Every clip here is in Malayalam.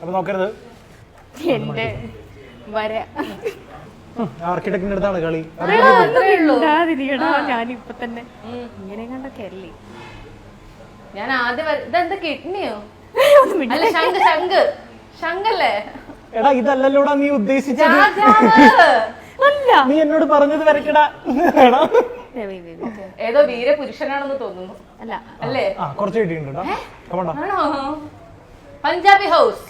അപ്പൊ നോക്കരുത്. എന്റെ വര ആർക്കിടെക്റ്റിന്റെ അടുത്താണ് കളി. ഞാനിപ്പൊ തന്നെ ഇങ്ങനെ കണ്ടൊക്കെ അല്ലേ. ഞാൻ ആദ്യം ഇതെന്താ കിഡ്നിയോ? അല്ല ശംഖ് ശംഖല്ലേ? എടാ ഇതല്ലല്ലോടാ നീ ഉദ്ദേശിച്ചത്. നീ എന്നോട് പറഞ്ഞത് വരയ്ക്കടാ. ഏതോ വീരപുരുഷനാണെന്ന് തോന്നുന്നു. അല്ല അല്ലേ? കുറച്ച് കിട്ടിയിട്ടുണ്ട്. ആണോ? പഞ്ചാബി ഹൗസ്.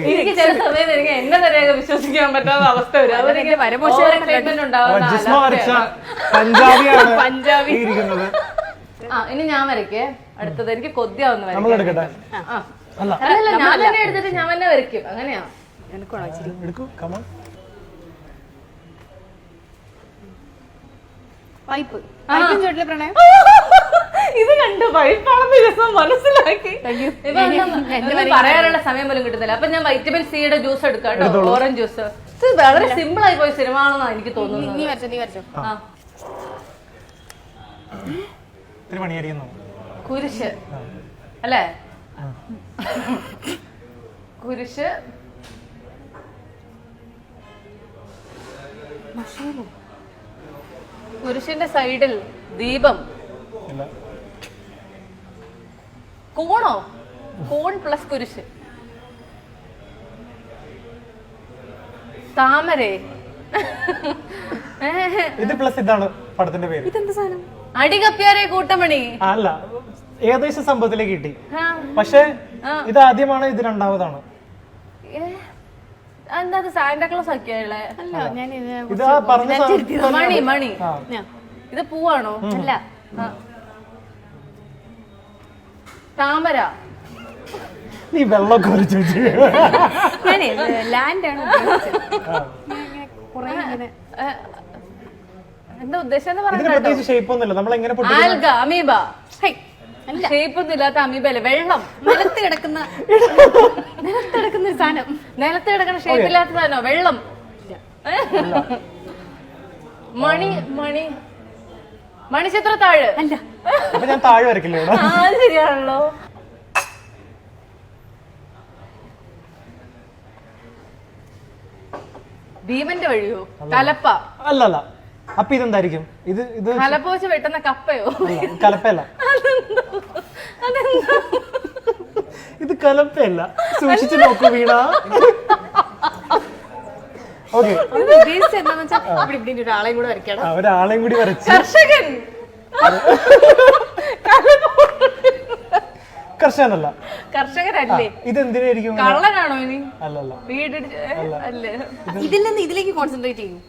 എനിക്ക് ചില സമയത്ത് എനിക്ക് എന്നെ തന്നെ വിശ്വസിക്കാൻ പറ്റാത്ത അവസ്ഥ വരും. അവർക്ക് പഞ്ചാബി ഇരിക്കുന്നത്. ഇനി ഞാൻ വരയ്ക്കേ. അടുത്തത് എനിക്ക് കൊതിയാവുന്ന നമ്മൾ എടുക്കട്ടെ. അല്ലല്ല ഞാൻ തന്നെ എടുത്തിട്ട് ഞാൻ തന്നെ വരയ്ക്കും. അങ്ങനെയാ എടുക്കൂ. കമോൺ. പൈപ്പ് ചോട്ടിലെ പ്രണയം. ഇത് കണ്ടു പൈപ്പാണെന്ന് ദിവസം മനസ്സിലാക്കി. പറയാനുള്ള സമയം പോലും കിട്ടുന്നില്ല. അപ്പൊ ഞാൻ വൈറ്റമിൻ സിയുടെ ജ്യൂസ് എടുക്കാം. Orange juice. ഇത് വളരെ സിമ്പിൾ ആയി പോയ സിനിമ ആണെന്നാണ് എനിക്ക് തോന്നുന്നത്. നീ വരച്ചോ. കുരിശ് അല്ലേ? കുരിശ്. കുരിശിന്റെ സൈഡിൽ ദീപം. കോണോ? കോൺ പ്ലസ് കുരിശ്. താമരേ. ഇത് പ്ലസ് ഇതാണ് പടത്തിന്റെ പേര്. ഇതെന്താ സാധനം? അടികപ്പ്യാരെ കൂട്ടമണി. അല്ല, ഏകദേശം സംഭവത്തിലേക്ക് കിട്ടി. പക്ഷെ ഇത് ആദ്യമാണ്, ഇത് രണ്ടാമതാണ്. എന്താ സാന്റാക്ലോസ് ആക്കിയുള്ള? ഇത് പറഞ്ഞ മണി മണി. ഇത് പൂവാണോ? അല്ല. താമര. നീ വെള്ളമൊക്കെ വരച്ചു. ലാൻഡ് ആണ് എന്താ ഉദ്ദേശം? ഷേപ്പ് ഒന്നുമില്ല. നമ്മൾ എങ്ങനെ ആൽഗ, അമീബ. ഷേപ്പ് ഒന്നും ഇല്ലാത്ത അമീബല്ലേ? വെള്ളം. നിലത്ത് കിടക്കുന്ന സാധനം. നിലത്ത് കിടക്കുന്ന ഷേപ്പ് ഇല്ലാത്ത സാധനോ? വെള്ളം. മണി മണി മണിച്ചിത്രത്താഴ്. അല്ല, ഞാൻ താഴെ വരക്കില്ലേ? ശരിയാണല്ലോ. ഭീമന്റെ വഴിയോ? കലപ്പ. അല്ലല്ല. അപ്പൊ ഇതെന്തായിരിക്കും? ഇത് കലപ്പ വെച്ച് വെട്ടുന്ന കപ്പയോ? കലപ്പയല്ല. ഇത് കലപ്പയല്ല. സൂക്ഷിച്ചു നോക്കൂ വീണ. ഒരാളെയും കൂടെ വരയ്ക്കണം. ഒരാളെയും കൂടി വരച്ചു. കർഷകൻ. കർഷകനല്ല. കർഷകരല്ലേ? ഇതെന്തിനായിരിക്കും? കള്ളനാണോ ഇനി? അല്ലല്ല. വീട് അല്ലേ? ഇതിൽ നിന്ന് ഇതിലേക്ക് കോൺസെൻട്രേറ്റ് ചെയ്യും.